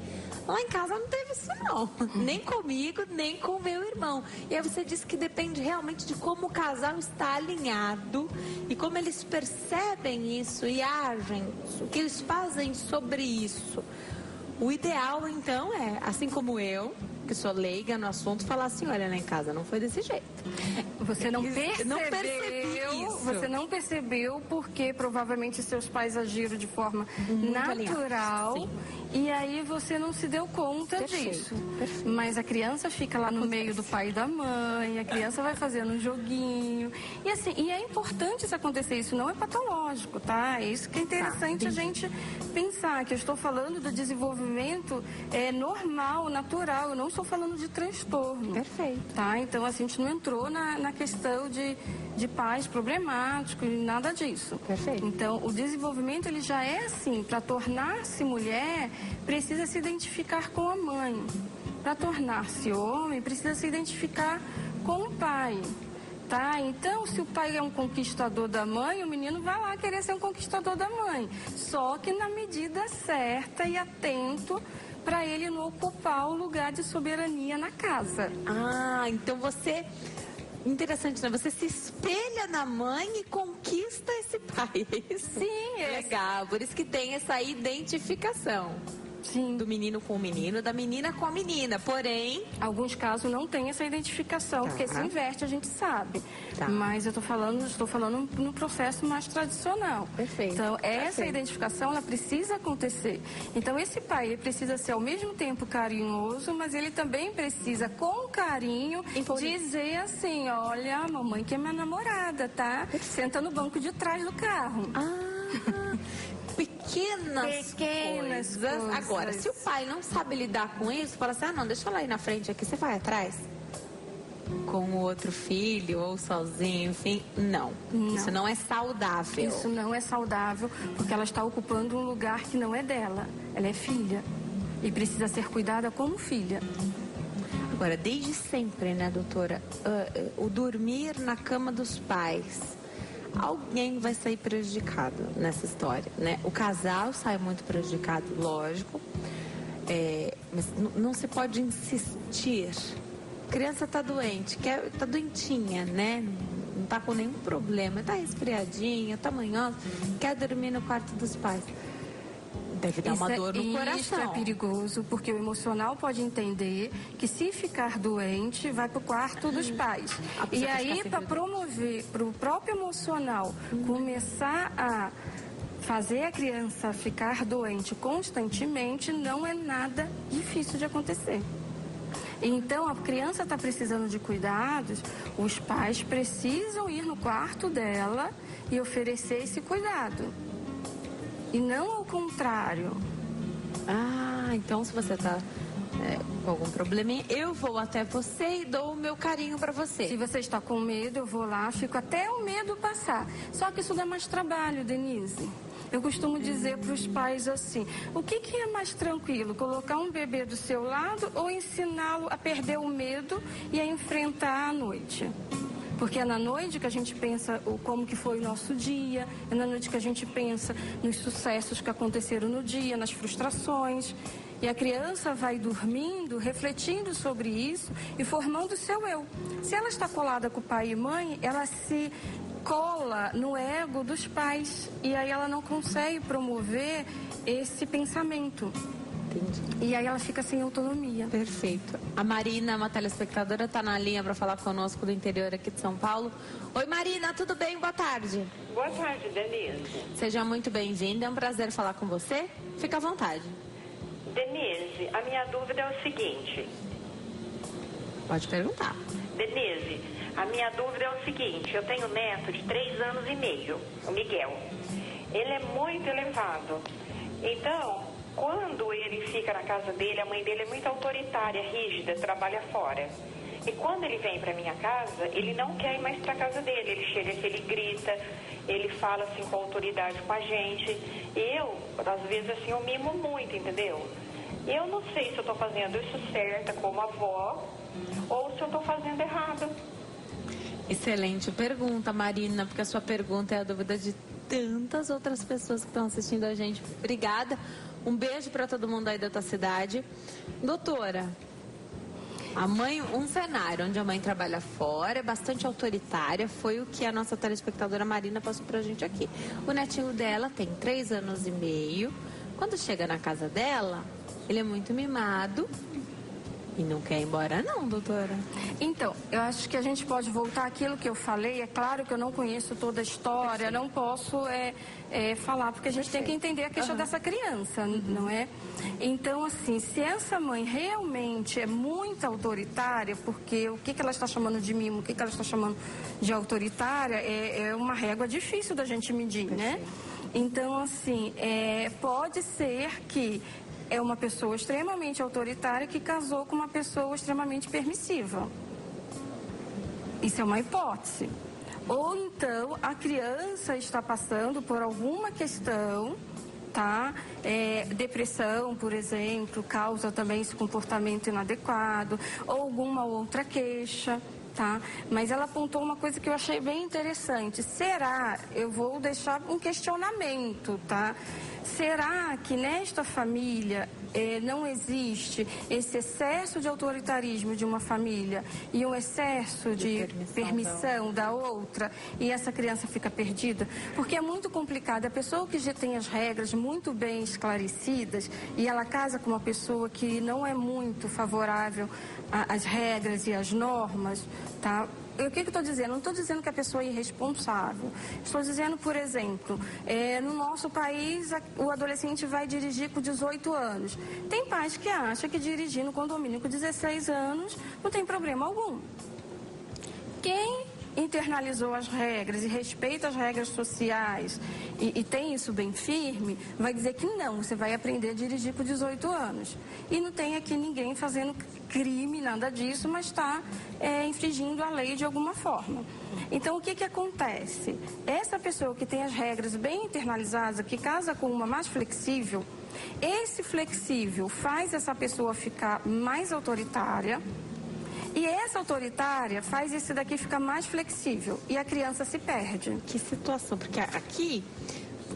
lá em casa não teve isso não, nem comigo, nem com o meu irmão. E aí você disse que depende realmente de como o casal está alinhado e como eles percebem isso e agem, o que eles fazem sobre isso. O ideal, então, é, assim como eu, que sou leiga no assunto, falar assim, olha, lá em casa não foi desse jeito. Você não percebeu, isso. Você não percebeu porque provavelmente seus pais agiram de forma natural e aí você não se deu conta disso. Perfeito. Mas a criança fica lá no meio do pai e da mãe, a criança vai fazendo um joguinho. E assim, e é importante isso acontecer, isso não é patológico, tá? É isso que é interessante a gente pensar, que eu estou falando do desenvolvimento normal, natural, eu não estou falando de transtorno. Perfeito. Tá? Então, assim, a gente não entrou na questão de pais problemáticos, nada disso. Perfeito. Então, o desenvolvimento, ele já é assim, para tornar-se mulher, precisa se identificar com a mãe. Para tornar-se homem, precisa se identificar com o pai. Tá? Então, se o pai é um conquistador da mãe, o menino vai lá querer ser um conquistador da mãe. Só que na medida certa e atento para ele não ocupar o lugar de soberania na casa. Ah, então você... Interessante, né? Você se espelha na mãe e conquista esse pai, é isso? Sim, é. Legal, por isso que tem essa identificação. Sim. Do menino com o menino, da menina com a menina, porém... Alguns casos não tem essa identificação, porque se inverte, a gente sabe. Tá. Mas eu estou falando no processo mais tradicional. Perfeito. Então, essa Perfeito. identificação, ela precisa acontecer. Então, esse pai, ele precisa ser ao mesmo tempo carinhoso, mas ele também precisa, com carinho, dizer assim, olha, a mamãe que é minha namorada, tá? Senta no banco de trás do carro. Pequenas coisas. Agora, se o pai não sabe lidar com isso, fala assim, não, deixa eu lá ir na frente aqui, você vai atrás? Com o outro filho ou sozinho, enfim, não. Isso não é saudável. Isso não é saudável, porque ela está ocupando um lugar que não é dela. Ela é filha e precisa ser cuidada como filha. Agora, desde sempre, né, doutora, o dormir na cama dos pais... Alguém vai sair prejudicado nessa história, né? O casal sai muito prejudicado, lógico, mas não se pode insistir. A criança está doente, está doentinha, né? Não está com nenhum problema, está resfriadinha, está manhosa, quer dormir no quarto dos pais. Deve dar uma dor no coração. Isso é perigoso, porque o emocional pode entender que se ficar doente, vai para o quarto dos pais. E aí, para promover, para o próprio emocional começar a fazer a criança ficar doente constantemente, não é nada difícil de acontecer. Então, a criança está precisando de cuidados, os pais precisam ir no quarto dela e oferecer esse cuidado. E não ao contrário. Então se você está com algum probleminha, eu vou até você e dou o meu carinho para você. Se você está com medo, eu vou lá, fico até o medo passar. Só que isso dá mais trabalho, Denise. Eu costumo dizer para os pais assim, o que é mais tranquilo? Colocar um bebê do seu lado ou ensiná-lo a perder o medo e a enfrentar a noite? Porque é na noite que a gente pensa como que foi o nosso dia, é na noite que a gente pensa nos sucessos que aconteceram no dia, nas frustrações. E a criança vai dormindo, refletindo sobre isso e formando o seu eu. Se ela está colada com o pai e mãe, ela se cola no ego dos pais e aí ela não consegue promover esse pensamento. Entendi. E aí ela fica sem autonomia. Perfeito. A Marina, uma telespectadora, está na linha para falar conosco do interior aqui de São Paulo. Oi, Marina, tudo bem? Boa tarde. Boa tarde, Denise. Seja muito bem-vinda, é um prazer falar com você. Fica à vontade. Denise, a minha dúvida é o seguinte. Pode perguntar. Denise, a minha dúvida é o seguinte. Eu tenho um neto de 3 anos e meio, o Miguel. Ele é muito elevado. Então... Quando ele fica na casa dele, a mãe dele é muito autoritária, rígida, trabalha fora. E quando ele vem para minha casa, ele não quer ir mais para casa dele. Ele chega aqui, ele grita, ele fala assim com autoridade com a gente. E eu, às vezes assim, eu mimo muito, entendeu? E eu não sei se eu estou fazendo isso certa como avó ou se eu estou fazendo errado. Excelente pergunta, Marina, porque a sua pergunta é a dúvida de tantas outras pessoas que estão assistindo a gente. Obrigada. Um beijo para todo mundo aí da tua cidade. Doutora, a mãe, um cenário onde a mãe trabalha fora, é bastante autoritária, foi o que a nossa telespectadora Marina passou pra gente aqui. O netinho dela tem 3 anos e meio. Quando chega na casa dela, ele é muito mimado e não quer ir embora não, doutora. Então, eu acho que a gente pode voltar àquilo que eu falei. É claro que eu não conheço toda a história, não posso falar, porque a gente tem que entender a questão dessa criança, não é? Então, assim, se essa mãe realmente é muito autoritária, porque o que ela está chamando de mimo, o que ela está chamando de autoritária, é uma régua difícil da gente medir, né? Então, assim, pode ser que é uma pessoa extremamente autoritária que casou com uma pessoa extremamente permissiva. Isso é uma hipótese. Ou então a criança está passando por alguma questão, tá? Depressão, por exemplo, causa também esse comportamento inadequado, ou alguma outra queixa. Tá? Mas ela apontou uma coisa que eu achei bem interessante. Será, eu vou deixar um questionamento, tá? Será que nesta família não existe esse excesso de autoritarismo de uma família e um excesso de permissão da outra, e essa criança fica perdida? Porque é muito complicado. A pessoa que já tem as regras muito bem esclarecidas e ela casa com uma pessoa que não é muito favorável às regras e às normas, tá? O que eu estou dizendo? Não estou dizendo que a pessoa é irresponsável. Estou dizendo, por exemplo, no nosso país, o adolescente vai dirigir com 18 anos. Tem pais que acham que dirigir no condomínio com 16 anos não tem problema algum. Quem internalizou as regras e respeita as regras sociais e tem isso bem firme, vai dizer que não, você vai aprender a dirigir com 18 anos. E não tem aqui ninguém fazendo crime, nada disso, mas está infringindo a lei de alguma forma. Então, o que acontece? Essa pessoa que tem as regras bem internalizadas, que casa com uma mais flexível, esse flexível faz essa pessoa ficar mais autoritária, e essa autoritária faz esse daqui ficar mais flexível e a criança se perde. Que situação, porque aqui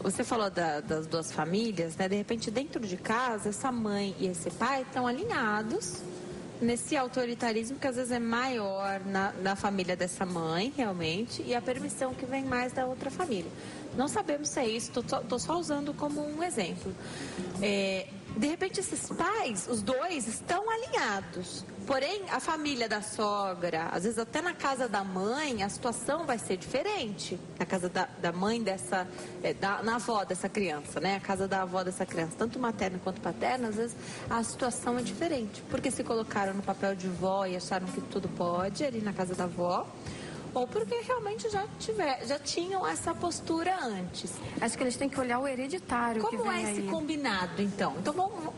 você falou das duas famílias, né? De repente dentro de casa essa mãe e esse pai estão alinhados nesse autoritarismo que às vezes é maior na família dessa mãe realmente, e a permissão que vem mais da outra família. Não sabemos se é isso, estou só usando como um exemplo. De repente esses pais, os dois, estão alinhados. Porém, a família da sogra, às vezes até na casa da mãe, a situação vai ser diferente. Na casa da mãe dessa, na avó dessa criança, né? A casa da avó dessa criança, tanto materna quanto paterna, às vezes a situação é diferente. Porque se colocaram no papel de vó e acharam que tudo pode ali na casa da avó, ou porque realmente já tinham essa postura antes. Acho que eles têm que olhar o hereditário. Como é esse combinado, então? Então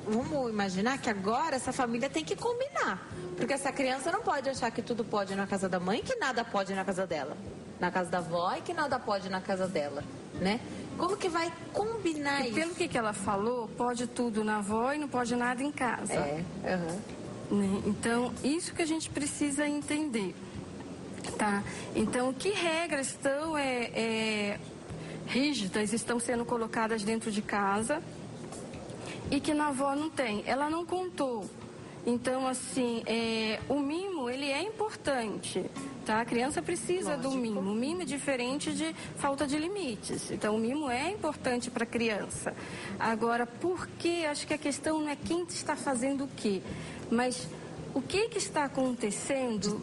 vamos imaginar que agora essa família tem que combinar. Porque essa criança não pode achar que tudo pode na casa da mãe e que nada pode na casa dela. Na casa da avó e que nada pode na casa dela, né? Como que vai combinar isso? Pelo que ela falou, pode tudo na avó e não pode nada em casa. Então, isso que a gente precisa entender. Tá? Então, que regras tão rígidas estão sendo colocadas dentro de casa e que na avó não tem? Ela não contou. Então, assim, o mimo, ele é importante, tá? A criança precisa do mimo. O mimo é diferente de falta de limites. Então, o mimo é importante para a criança. Agora, por que? Acho que a questão não é quem está fazendo o quê, mas o que está acontecendo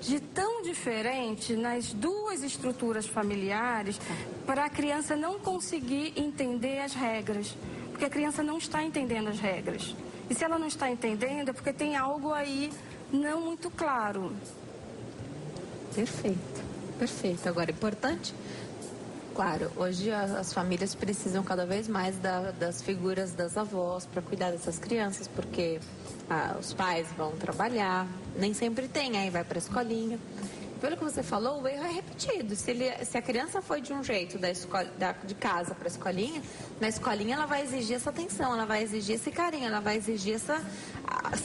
de tão diferente nas duas estruturas familiares para a criança não conseguir entender as regras? Porque a criança não está entendendo as regras. E se ela não está entendendo é porque tem algo aí não muito claro. Perfeito. Agora, importante, claro, hoje as famílias precisam cada vez mais das figuras das avós para cuidar dessas crianças, porque os pais vão trabalhar, nem sempre tem, aí vai para a escolinha. Pelo que você falou, o erro é repetido. Se a criança foi de um jeito de casa para a escolinha, na escolinha ela vai exigir essa atenção, ela vai exigir esse carinho, ela vai exigir essa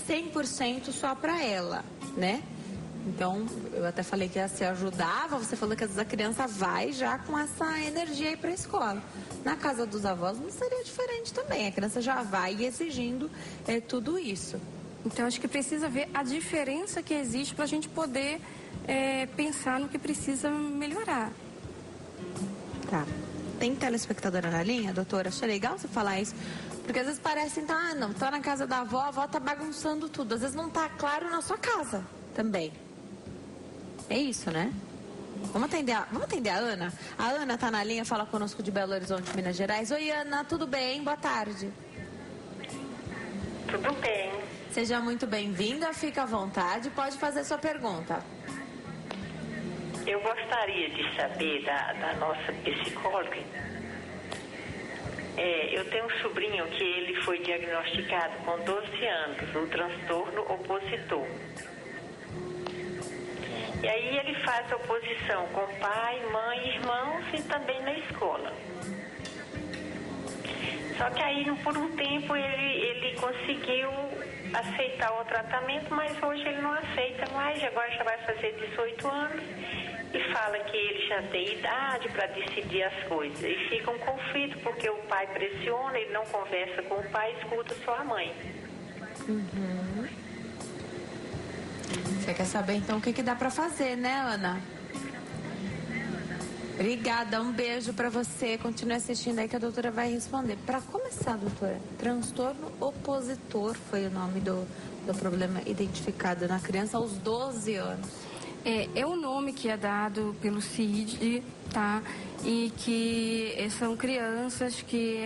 100% só para ela, né? Então, eu até falei que se ajudava, você falou que às vezes a criança vai já com essa energia aí para a escola. Na casa dos avós não seria diferente também, a criança já vai exigindo tudo isso. Então, acho que precisa ver a diferença que existe para a gente poder pensar no que precisa melhorar. Tá. Tem telespectadora na linha, doutora? Achei legal você falar isso. Porque às vezes parece, então, não, tá na casa da avó, a avó tá bagunçando tudo. Às vezes não tá claro na sua casa também. É isso, né? Vamos atender a Ana? A Ana tá na linha, fala conosco de Belo Horizonte, Minas Gerais. Oi, Ana, tudo bem? Boa tarde. Tudo bem. Seja muito bem-vinda, fica à vontade, pode fazer sua pergunta. Eu gostaria de saber da nossa psicóloga. Eu tenho um sobrinho que ele foi diagnosticado com 12 anos, um transtorno opositor. E aí ele faz oposição com pai, mãe, irmãos e também na escola. Só que aí, por um tempo, ele conseguiu aceitar o tratamento, mas hoje ele não aceita mais, agora já vai fazer 18 anos e fala que ele já tem idade para decidir as coisas. E fica um conflito, porque o pai pressiona, ele não conversa com o pai, escuta só a mãe. Uhum. Você quer saber, então, o que dá para fazer, né, Ana? Obrigada, um beijo para você. Continue assistindo aí que a doutora vai responder. Para começar, doutora, transtorno opositor foi o nome do problema identificado na criança aos 12 anos. É o nome que é dado pelo CID, tá? E que são crianças que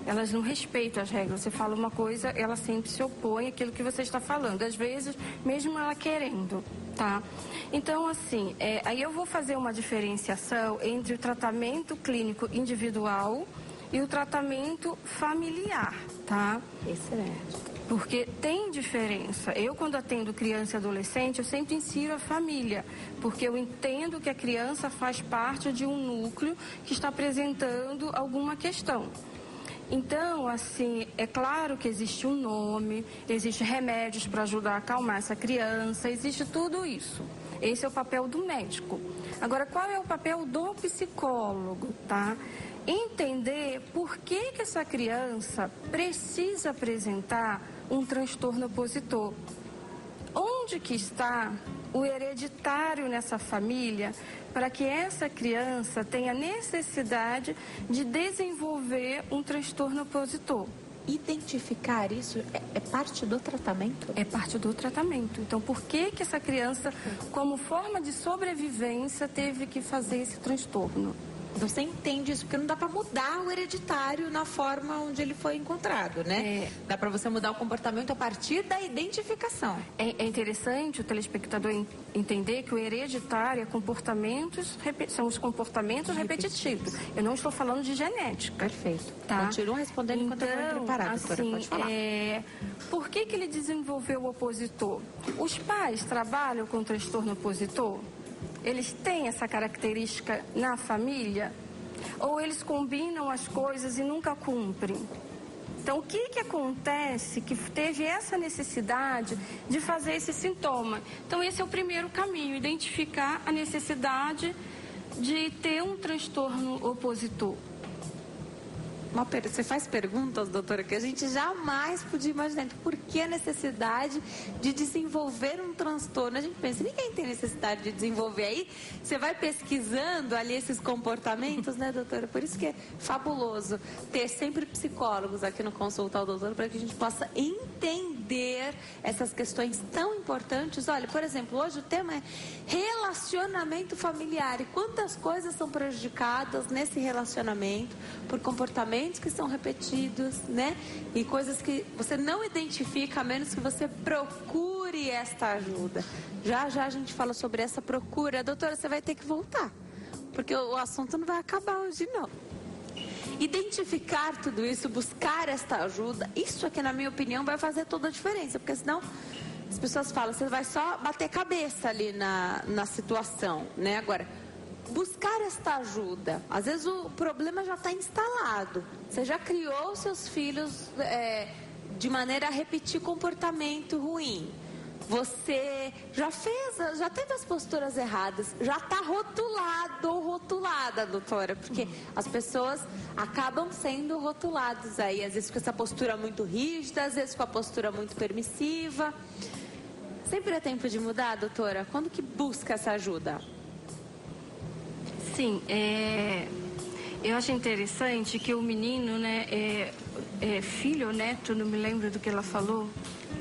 elas não respeitam as regras. Você fala uma coisa, ela sempre se opõe àquilo que você está falando. Às vezes, mesmo ela querendo, tá? Então, assim, aí eu vou fazer uma diferenciação entre o tratamento clínico individual e o tratamento familiar, tá? Excelente. Porque tem diferença. Eu, quando atendo criança e adolescente, eu sempre insiro a família, porque eu entendo que a criança faz parte de um núcleo que está apresentando alguma questão. Então, assim, é claro que existe um nome, existem remédios para ajudar a acalmar essa criança, existe tudo isso. Esse é o papel do médico. Agora, qual é o papel do psicólogo, tá? Entender por que essa criança precisa apresentar um transtorno opositor. Onde que está o hereditário nessa família para que essa criança tenha necessidade de desenvolver um transtorno opositor? Identificar isso é parte do tratamento? É parte do tratamento. Então, por que essa criança, como forma de sobrevivência, teve que fazer esse transtorno? Você entende isso, porque não dá para mudar o hereditário na forma onde ele foi encontrado, né? Dá para você mudar o comportamento a partir da identificação. É interessante o telespectador entender que o hereditário são os comportamentos repetitivos. Eu não estou falando de genética. Perfeito. Tá? Continua respondendo enquanto eu vou preparar, doutora. Pode falar. Por que ele desenvolveu o opositor? Os pais trabalham com transtorno opositor? Eles têm essa característica na família? Ou eles combinam as coisas e nunca cumprem? Então, o que acontece que teve essa necessidade de fazer esse sintoma? Então, esse é o primeiro caminho, identificar a necessidade de ter um transtorno opositor. Você faz perguntas, doutora, que a gente jamais podia imaginar. Por que a necessidade de desenvolver um transtorno? A gente pensa, ninguém tem necessidade de desenvolver. Aí você vai pesquisando ali esses comportamentos, né, doutora? Por isso que é fabuloso ter sempre psicólogos aqui no Consulta ao Doutor, para que a gente possa entender essas questões tão importantes. Olha, por exemplo, hoje o tema é relacionamento familiar. E quantas coisas são prejudicadas nesse relacionamento por comportamentos que são repetidos, né? E coisas que você não identifica, a menos que você procure esta ajuda. Já a gente fala sobre essa procura. Doutora, você vai ter que voltar, porque o assunto não vai acabar hoje, não. Identificar tudo isso, buscar esta ajuda, isso aqui, na minha opinião, vai fazer toda a diferença, porque senão as pessoas falam, você vai só bater cabeça ali na situação, né? Agora, buscar esta ajuda. Às vezes o problema já está instalado. Você já criou seus filhos de maneira a repetir comportamento ruim. Você já teve as posturas erradas, já está rotulado ou rotulada, doutora, porque as pessoas acabam sendo rotuladas aí, às vezes com essa postura muito rígida, às vezes com a postura muito permissiva. Sempre é tempo de mudar, doutora? Quando que busca essa ajuda? Sim, Eu acho interessante que o menino, né, é filho ou neto, não me lembro do que ela falou.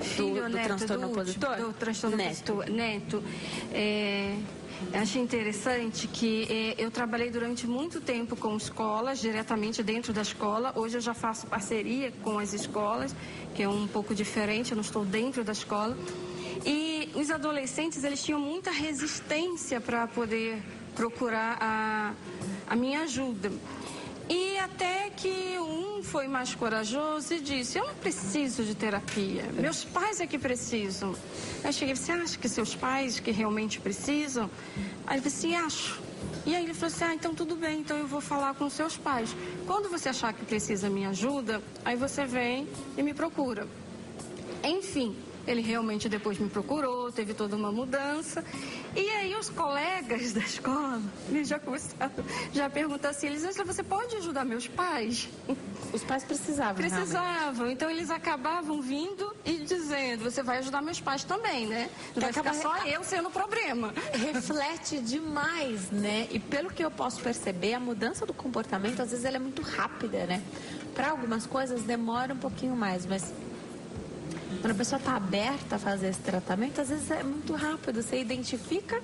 Filho ou neto transtorno opositor? Do transtorno opositor. Neto. Acho interessante que eu trabalhei durante muito tempo com escolas, diretamente dentro da escola. Hoje eu já faço parceria com as escolas, que é um pouco diferente, eu não estou dentro da escola. E os adolescentes, eles tinham muita resistência para poder procurar a minha ajuda. E até que um foi mais corajoso e disse, eu não preciso de terapia, meus pais é que precisam. Eu cheguei, você acha que seus pais que realmente precisam? Aí ele disse, acho. E aí ele falou assim, então tudo bem, então eu vou falar com seus pais. Quando você achar que precisa minha ajuda, aí você vem e me procura. Enfim, ele realmente depois me procurou, teve toda uma mudança. E aí os colegas da escola, eles já começaram, já perguntaram assim, Elisângela, você pode ajudar meus pais? Os pais precisavam. Precisavam, então eles acabavam vindo e dizendo, você vai ajudar meus pais também, né? Não vai ficar só eu sendo o problema. Reflete demais, né? E pelo que eu posso perceber, a mudança do comportamento, às vezes ela é muito rápida, né? Para algumas coisas demora um pouquinho mais, mas quando a pessoa está aberta a fazer esse tratamento, às vezes é muito rápido. Você identifica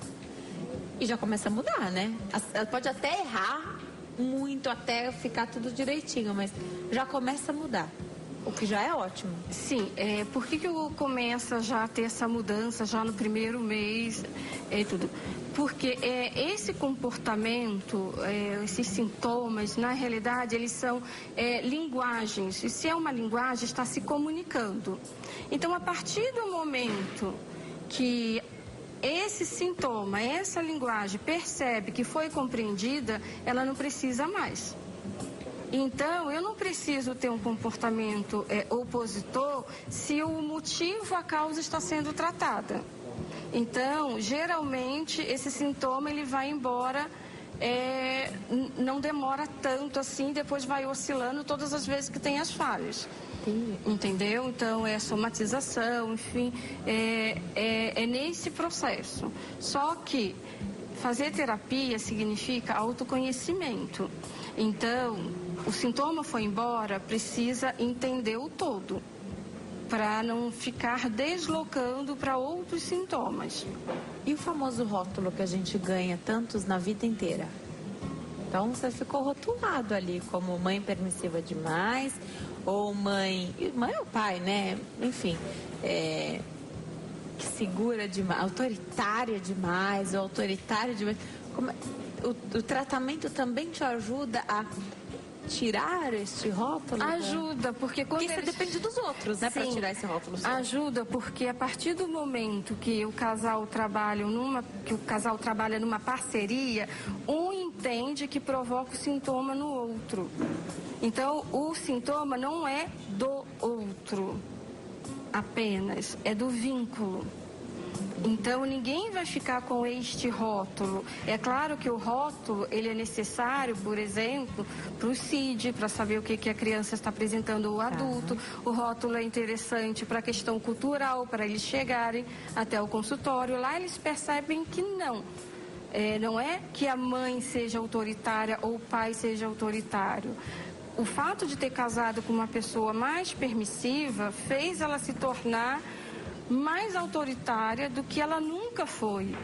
e já começa a mudar, né? Ela pode até errar muito, até ficar tudo direitinho, mas já começa a mudar, o que já é ótimo. Sim, por que eu começo já a ter essa mudança já no primeiro mês e tudo? Porque esse comportamento, esses sintomas, na realidade, eles são linguagens. E se é uma linguagem, está se comunicando. Então, a partir do momento que esse sintoma, essa linguagem percebe que foi compreendida, ela não precisa mais. Então, eu não preciso ter um comportamento opositor se o motivo, a causa está sendo tratada. Então, geralmente, esse sintoma ele vai embora, não demora tanto assim, depois vai oscilando todas as vezes que tem as falhas. Entendeu? Então, é somatização, enfim, é nesse processo. Só que fazer terapia significa autoconhecimento. Então, o sintoma foi embora, precisa entender o todo, para não ficar deslocando para outros sintomas. E o famoso rótulo que a gente ganha tantos na vida inteira? Então, você ficou rotulado ali como mãe permissiva demais, ou mãe ou pai, né? Enfim, que segura demais, autoritária demais, ou autoritário demais. O tratamento também te ajuda a tirar este rótulo? Ajuda, porque quando você depende dos outros, né, para tirar esse rótulo. Ajuda, porque a partir do momento que o casal trabalha numa parceria, um entende que provoca o sintoma no outro. Então, o sintoma não é do outro apenas, é do vínculo. Então, ninguém vai ficar com este rótulo. É claro que o rótulo, ele é necessário, por exemplo, para o CID, para saber o que a criança está apresentando ao adulto. O rótulo é interessante para a questão cultural, para eles chegarem até o consultório. Lá eles percebem que não. Não é que a mãe seja autoritária ou o pai seja autoritário. O fato de ter casado com uma pessoa mais permissiva fez ela se tornar mais autoritária do que ela nunca foi.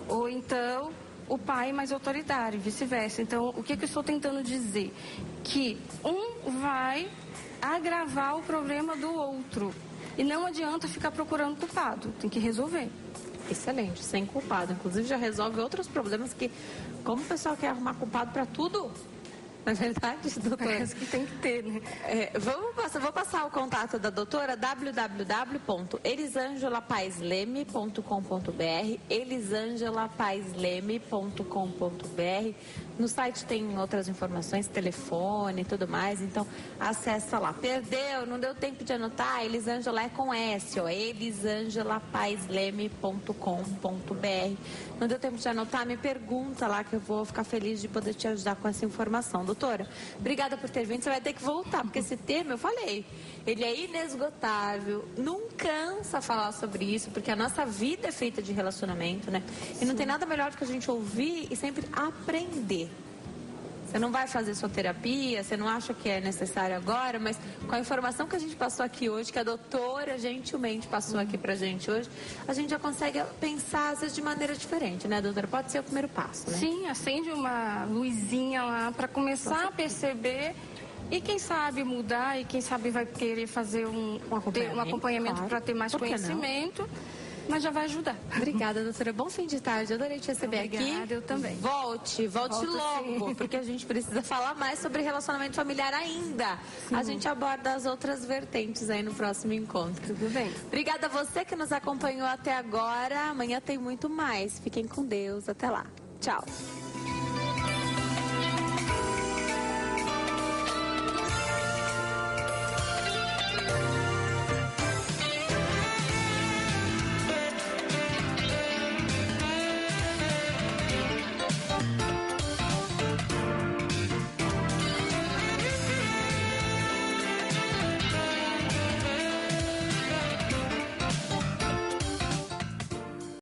Ou então, o pai mais autoritário, vice-versa. Então, o que eu estou tentando dizer? Que um vai agravar o problema do outro. E não adianta ficar procurando culpado, tem que resolver. Excelente, sem culpado. Inclusive, já resolve outros problemas que, como o pessoal quer arrumar culpado para tudo... Não é verdade, doutora? Parece que tem que ter, né? Vou passar o contato da doutora, www.elisangelapaesleme.com.br, elisangelapaesleme.com.br. No site tem outras informações, telefone e tudo mais, então acessa lá. Perdeu, não deu tempo de anotar, Elisângela é com S, ó, elisangelapaesleme.com.br. Não deu tempo de anotar, me pergunta lá que eu vou ficar feliz de poder te ajudar com essa informação. Doutora, obrigada por ter vindo, você vai ter que voltar, porque esse tema, eu falei, ele é inesgotável, não cansa falar sobre isso, porque a nossa vida é feita de relacionamento, né? E não tem nada melhor do que a gente ouvir e sempre aprender. Você não vai fazer sua terapia, você não acha que é necessário agora, mas com a informação que a gente passou aqui hoje, que a doutora gentilmente passou aqui pra gente hoje, a gente já consegue pensar, às vezes, de maneira diferente, né, doutora? Pode ser o primeiro passo, né? Sim, acende uma luzinha lá para começar a perceber e quem sabe mudar e quem sabe vai querer fazer um acompanhamento claro. para ter mais Por que não? conhecimento. Mas já vai ajudar. Obrigada, doutora. Bom fim de tarde. Eu adorei te receber aqui. Obrigada, eu também. Volte Volto logo, sim. porque a gente precisa falar mais sobre relacionamento familiar ainda. Sim. A gente aborda as outras vertentes aí no próximo encontro. Tudo bem. Obrigada a você que nos acompanhou até agora. Amanhã tem muito mais. Fiquem com Deus. Até lá. Tchau.